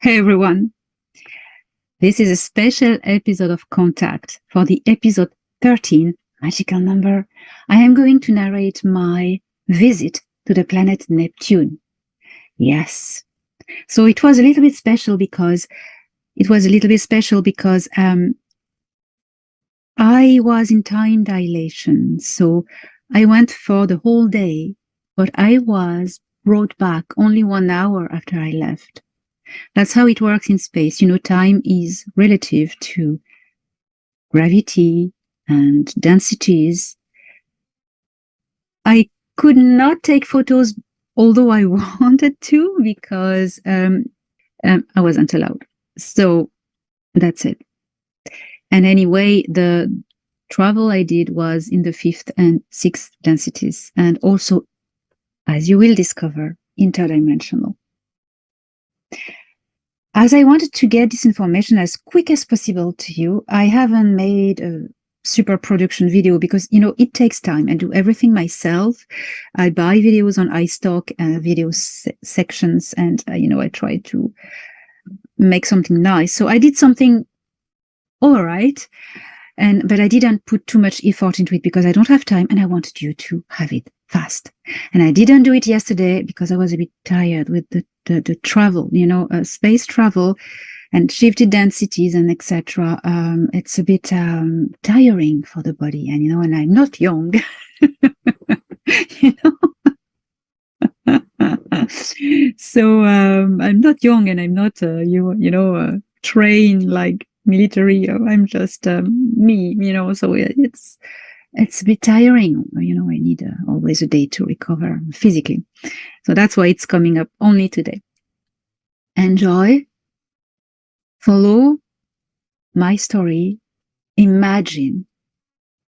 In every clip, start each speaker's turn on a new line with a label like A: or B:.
A: Hey everyone, this is a special episode of Contact. For the episode 13, magical number, I am going to narrate my visit to the planet Neptune. Yes, so it was a little bit special because I was in time dilation. So I went for the whole day, but I was brought back only 1 hour after I left. That's how it works in space. You know, time is relative to gravity and densities. I could not take photos, although I wanted to, because I wasn't allowed. So that's it. And anyway, the travel I did was in the 5th and 6th densities, and also, as you will discover, interdimensional. As I wanted to get this information as quick as possible to you, I haven't made a super production video because, you know, it takes time. I do everything myself. I buy videos on iStock, video sections, and, you know, I try to make something nice. So I did something all right, but I didn't put too much effort into it because I don't have time and I wanted you to have it fast. And I didn't do it yesterday because I was a bit tired with the travel, you know, space travel and shifted densities and etc. It's a bit tiring for the body, and you know, and I'm not young, you know. So I'm not young, and I'm not trained like military. I'm just me, you know. So it's a bit tiring, you know. I need always a day to recover physically. So that's why it's coming up only today. Enjoy, follow my story, imagine,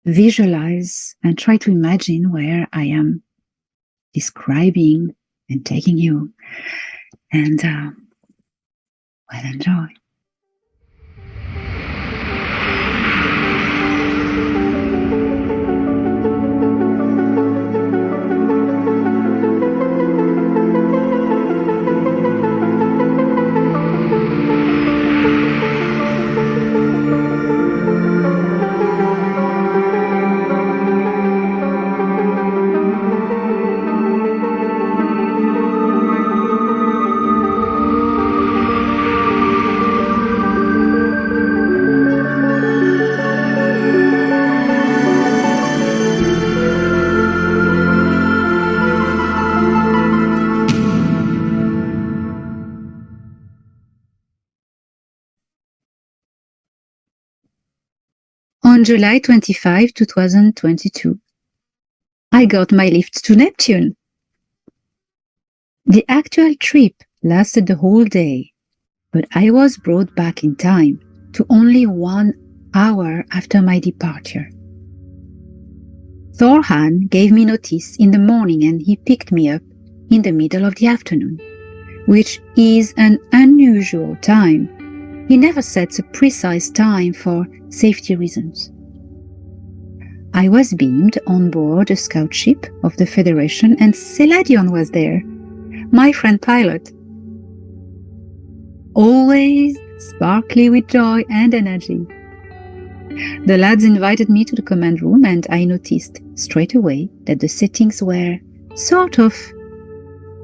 A: visualize, and try to imagine where I am describing and taking you. And well, enjoy. On July 25, 2022, I got my lift to Neptune. The actual trip lasted the whole day, but I was brought back in time to only 1 hour after my departure. Thorhan gave me notice in the morning and he picked me up in the middle of the afternoon, which is an unusual time. He never sets a precise time for safety reasons. I was beamed on board a scout ship of the Federation, and Seladion was there, my friend pilot. Always sparkly with joy and energy. The lads invited me to the command room, and I noticed straight away that the settings were sort of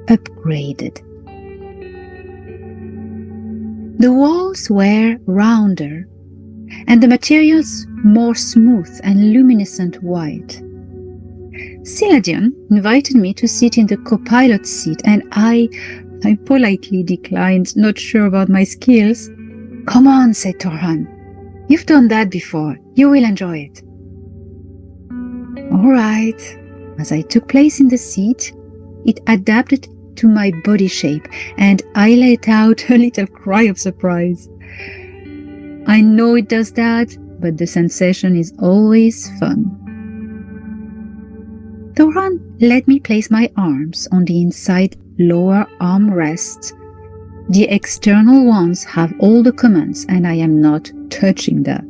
A: upgraded. The walls were rounder, and the materials more smooth and luminescent white. Seladion invited me to sit in the co-pilot seat, and I politely declined, not sure about my skills. "Come on," said Thorhan. "You've done that before. You will enjoy it." All right. As I took place in the seat, it adapted to my body shape, and I let out a little cry of surprise. I know it does that, but the sensation is always fun. Thorhan let me place my arms on the inside lower armrests. The external ones have all the commands, and I am not touching that.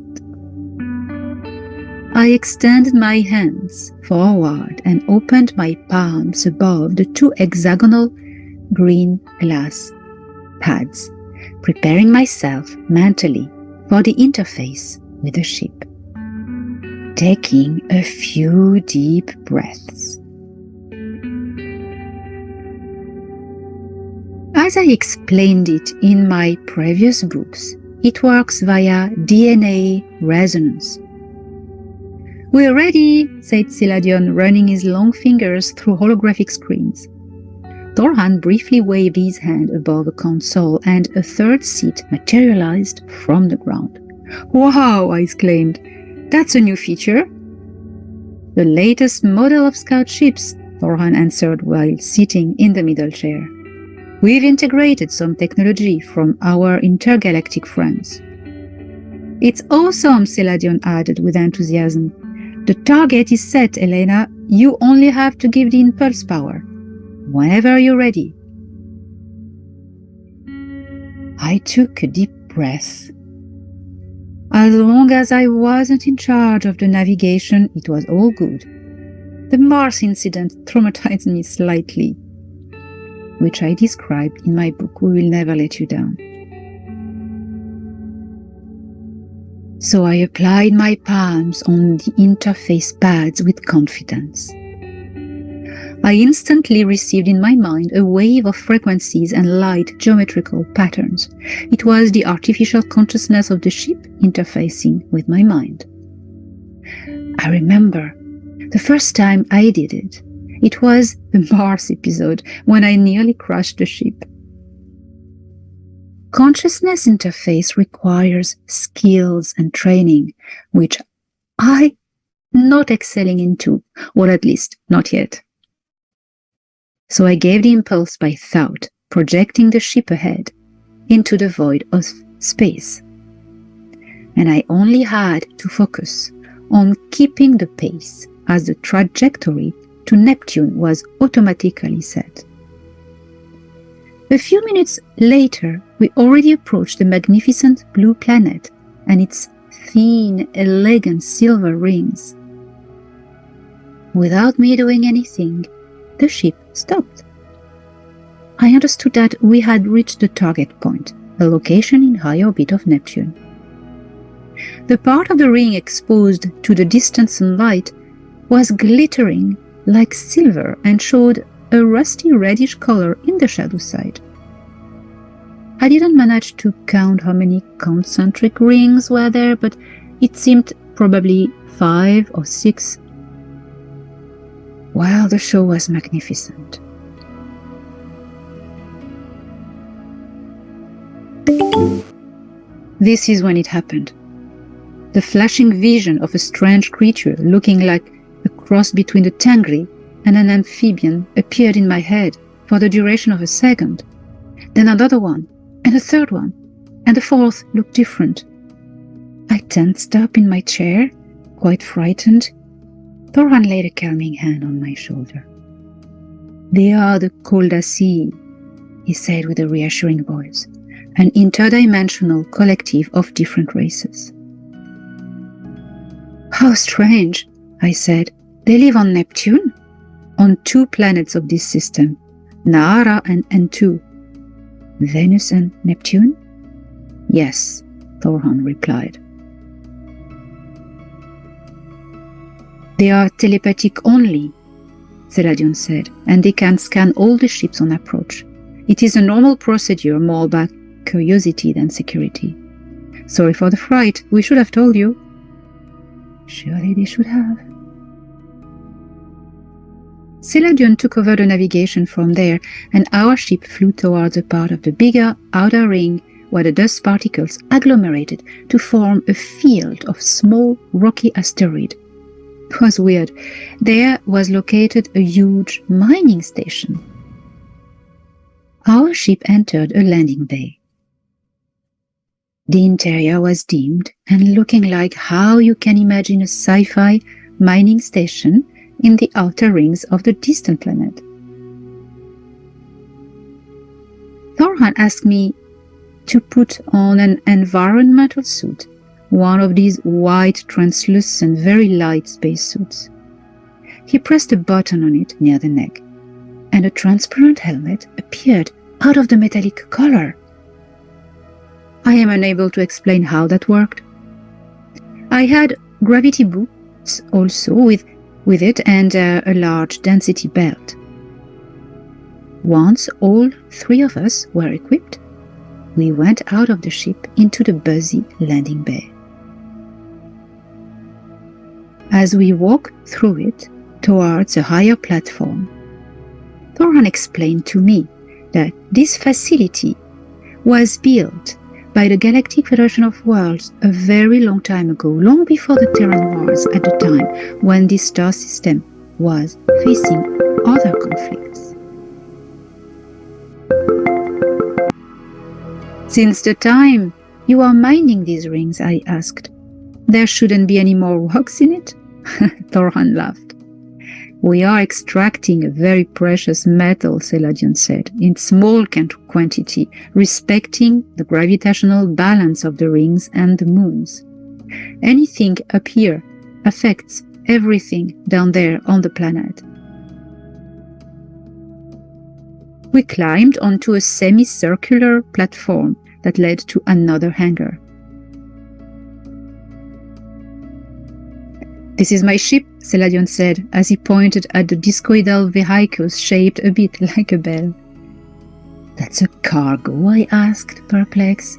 A: I extended my hands forward and opened my palms above the 2 hexagonal green glass pads preparing myself mentally for the interface with the ship. Taking a few deep breaths. As I explained it in my previous books, it works via DNA resonance. "We're ready," said Seladion, running his long fingers through holographic screens. Thorhan briefly waved his hand above the console and a third seat materialized from the ground. "Wow!" I exclaimed. "That's a new feature." "The latest model of scout ships," Thorhan answered while sitting in the middle chair. "We've integrated some technology from our intergalactic friends." "It's awesome," Seladion added with enthusiasm. "The target is set, Elena. You only have to give the impulse power. Whenever you're ready." I took a deep breath. As long as I wasn't in charge of the navigation, it was all good. The Mars incident traumatized me slightly, which I described in my book, We Will Never Let You Down. So I applied my palms on the interface pads with confidence. I instantly received in my mind a wave of frequencies and light geometrical patterns. It was the artificial consciousness of the ship interfacing with my mind. I remember the first time I did it. It was the Mars episode when I nearly crashed the ship. Consciousness interface requires skills and training, which I'm not excelling into, or at least not yet. So I gave the impulse by thought, projecting the ship ahead into the void of space. And I only had to focus on keeping the pace as the trajectory to Neptune was automatically set. A few minutes later, we already approached the magnificent blue planet and its thin, elegant silver rings. Without me doing anything, the ship stopped. I understood that we had reached the target point, a location in high orbit of Neptune. The part of the ring exposed to the distant sunlight was glittering like silver and showed a rusty reddish color in the shadow side. I didn't manage to count how many concentric rings were there, but it seemed probably 5 or 6. Well, the show was magnificent. This is when it happened. The flashing vision of a strange creature looking like a cross between a tangri and an amphibian appeared in my head for the duration of a second. Then another one, and a third one, and the fourth looked different. I tensed up in my chair, quite frightened. Thorhan laid a calming hand on my shoulder. "They are the cadastre-se," he said with a reassuring voice, an interdimensional collective of different races. "How strange," I said. "They live on Neptune? On 2 planets of this system, Naara and N2. Venus and Neptune?" "Yes," Thorhan replied. "They are telepathic only," Seladion said, "and they can scan all the ships on approach. It is a normal procedure, more about curiosity than security. Sorry for the fright, we should have told you." Surely they should have. Seladion took over the navigation from there, and our ship flew towards a part of the bigger outer ring where the dust particles agglomerated to form a field of small rocky asteroids. It was weird. There was located a huge mining station. Our ship entered a landing bay. The interior was dimmed and looking like how you can imagine a sci-fi mining station in the outer rings of the distant planet. Thorhan asked me to put on an environmental suit, one of these white, translucent, very light spacesuits. He pressed a button on it near the neck, and a transparent helmet appeared out of the metallic color. I am unable to explain how that worked. I had gravity boots also with it and a large density belt. Once all three of us were equipped, we went out of the ship into the busy landing bay. As we walked through it towards a higher platform, Thoran explained to me that this facility was built by the Galactic Federation of Worlds a very long time ago, long before the Terran Wars, at the time when this star system was facing other conflicts. Since the time you are mining these rings, I asked, there shouldn't be any more rocks in it? Thoran laughed. We are extracting a very precious metal, Seladion said, in small quantity, respecting the gravitational balance of the rings and the moons. Anything up here affects everything down there on the planet. We climbed onto a semicircular platform that led to another hangar. This is my ship, Seladion said, as he pointed at the discoidal vehicles shaped a bit like a bell. That's a cargo, I asked, perplexed.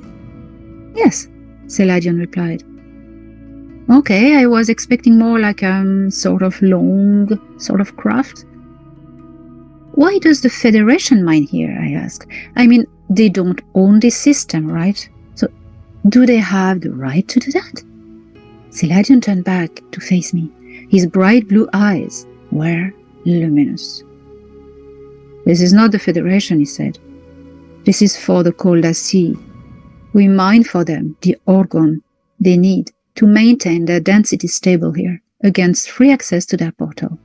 A: Yes, Seladion replied. Okay, I was expecting more like a sort of long sort of craft. Why does the Federation mine here, I asked. I mean, they don't own this system, right? So, do they have the right to do that? Seladion turned back to face me. His bright blue eyes were luminous. This is not the Federation, he said. This is for the CONTATO. We mine for them the organ they need to maintain their density stable here, against free access to their portal.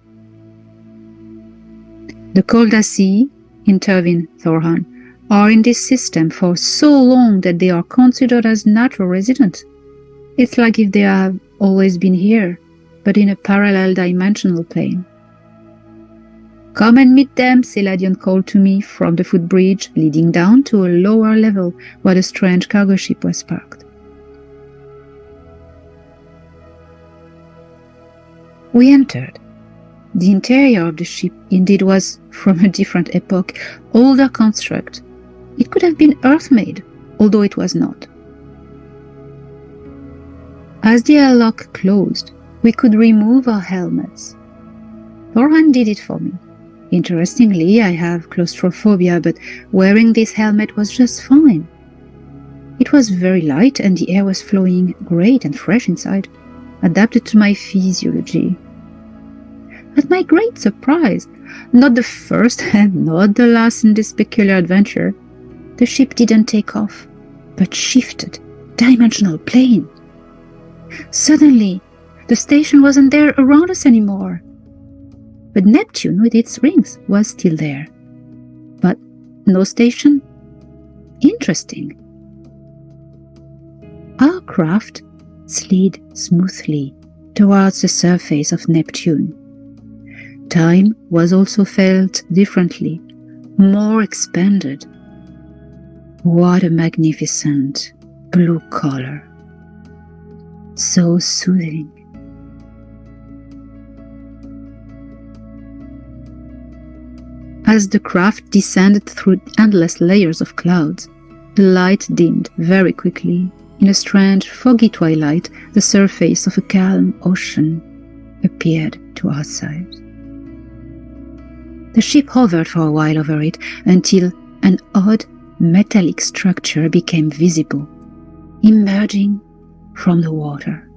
A: The CONTATO, intervened Thoran, are in this system for so long that they are considered as natural residents. It's like if they have always been here, but in a parallel dimensional plane. Come and meet them, Seladion called to me from the footbridge leading down to a lower level where the strange cargo ship was parked. We entered. The interior of the ship indeed was from a different epoch, older construct. It could have been Earth-made, although it was not. As the airlock closed, we could remove our helmets. Thoran did it for me. Interestingly, I have claustrophobia, but wearing this helmet was just fine. It was very light and the air was flowing great and fresh inside, adapted to my physiology. At my great surprise, not the first and not the last in this peculiar adventure, the ship didn't take off, but shifted, dimensional plane. Suddenly, the station wasn't there around us anymore. But Neptune with its rings was still there. But no station? Interesting. Our craft slid smoothly towards the surface of Neptune. Time was also felt differently, more expanded. What a magnificent blue color. So soothing. As the craft descended through endless layers of clouds, the light dimmed very quickly. In a strange, foggy twilight, the surface of a calm ocean appeared to our sight. The ship hovered for a while over it until an odd metallic structure became visible, emerging from the water.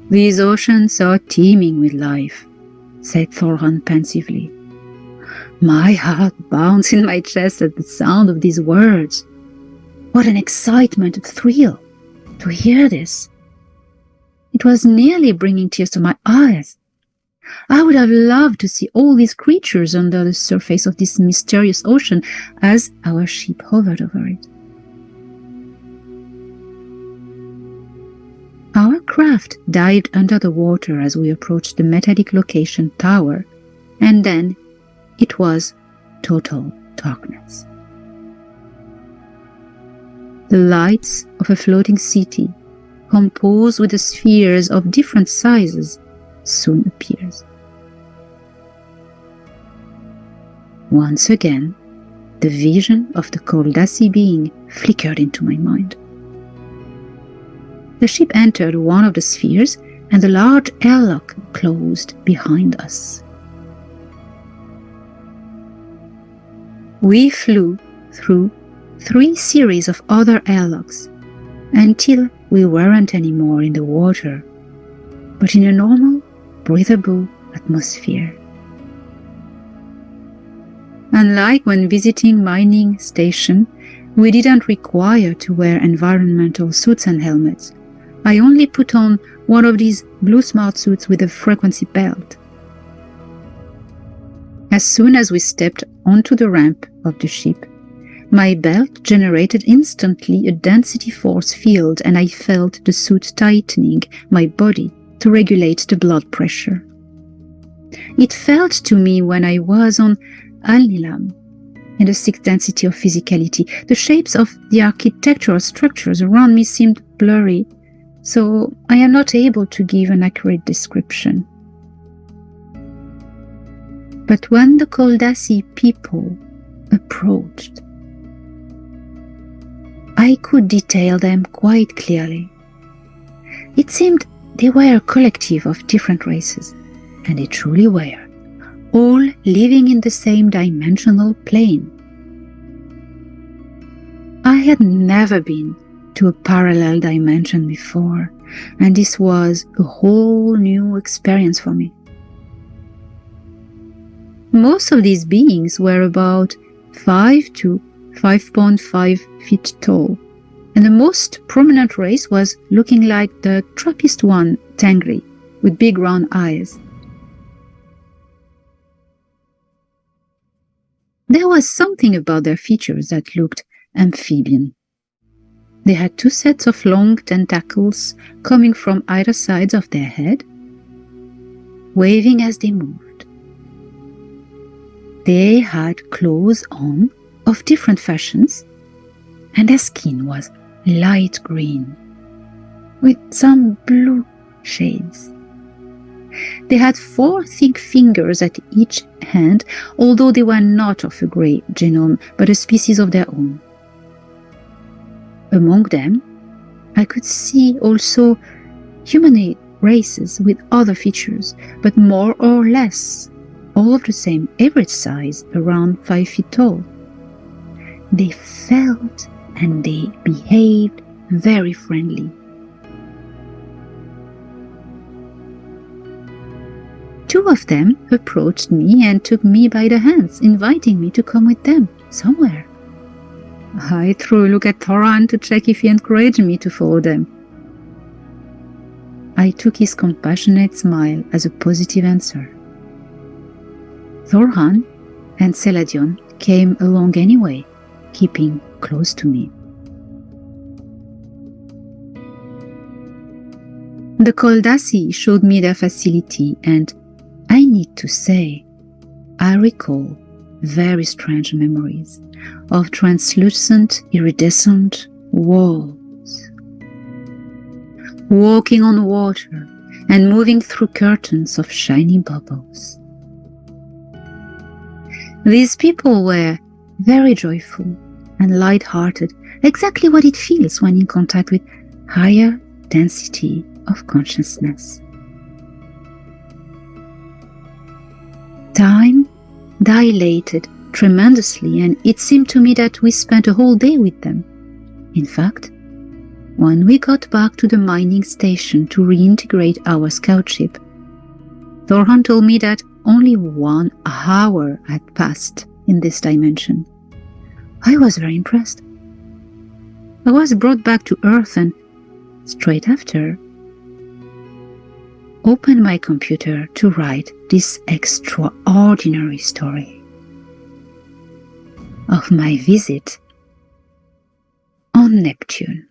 A: These oceans are teeming with life, said Thoran pensively. My heart bounds in my chest at the sound of these words. What an excitement, a thrill, to hear this. It was nearly bringing tears to my eyes. I would have loved to see all these creatures under the surface of this mysterious ocean as our ship hovered over it. Our craft dived under the water as we approached the metallic location tower, and then it was total darkness. the lights of a floating city, composed with the spheres of different sizes, soon appears. Once again, the vision of the Koldasi being flickered into my mind. The ship entered one of the spheres, and the large airlock closed behind us. We flew through 3 series of other airlocks until we weren't anymore in the water, but in a normal, breathable atmosphere. Unlike when visiting mining station, we didn't require to wear environmental suits and helmets. I only put on one of these blue smart suits with a frequency belt. As soon as we stepped onto the ramp of the ship, my belt generated instantly a density force field, and I felt the suit tightening my body to regulate the blood pressure. It felt to me when I was on Al-Nilam, in the 6th density of physicality. The shapes of the architectural structures around me seemed blurry, so I am not able to give an accurate description. But when the Koldasi people approached, I could detail them quite clearly. It seemed they were a collective of different races, and they truly were, all living in the same dimensional plane. I had never been to a parallel dimension before, and this was a whole new experience for me. Most of these beings were about 5 to 5.5 feet tall, and the most prominent race was looking like the Trappist one, Tengri, with big round eyes. There was something about their features that looked amphibian. They had 2 sets of long tentacles coming from either sides of their head, waving as they moved. They had clothes on of different fashions, and their skin was light green, with some blue shades. They had 4 thick fingers at each hand, although they were not of a grey genome, but a species of their own. Among them, I could see also humanoid races with other features, but more or less all of the same average size, around 5 feet tall. They felt and they behaved very friendly. 2 of them approached me and took me by the hands, inviting me to come with them somewhere. I threw a look at Thoran to check if he encouraged me to follow them. I took his compassionate smile as a positive answer. Thorhan and Seladion came along anyway, keeping close to me. The Koldasi showed me their facility, and I need to say, I recall very strange memories of translucent, iridescent walls, walking on water and moving through curtains of shiny bubbles. These people were very joyful and light-hearted, exactly what it feels when in contact with higher density of consciousness. Time dilated tremendously, and it seemed to me that we spent a whole day with them. In fact, when we got back to the mining station to reintegrate our scout ship, Thorhan told me that only 1 hour had passed in this dimension. I was very impressed. I was brought back to Earth and, straight after, opened my computer to write this extraordinary story of my visit on Neptune.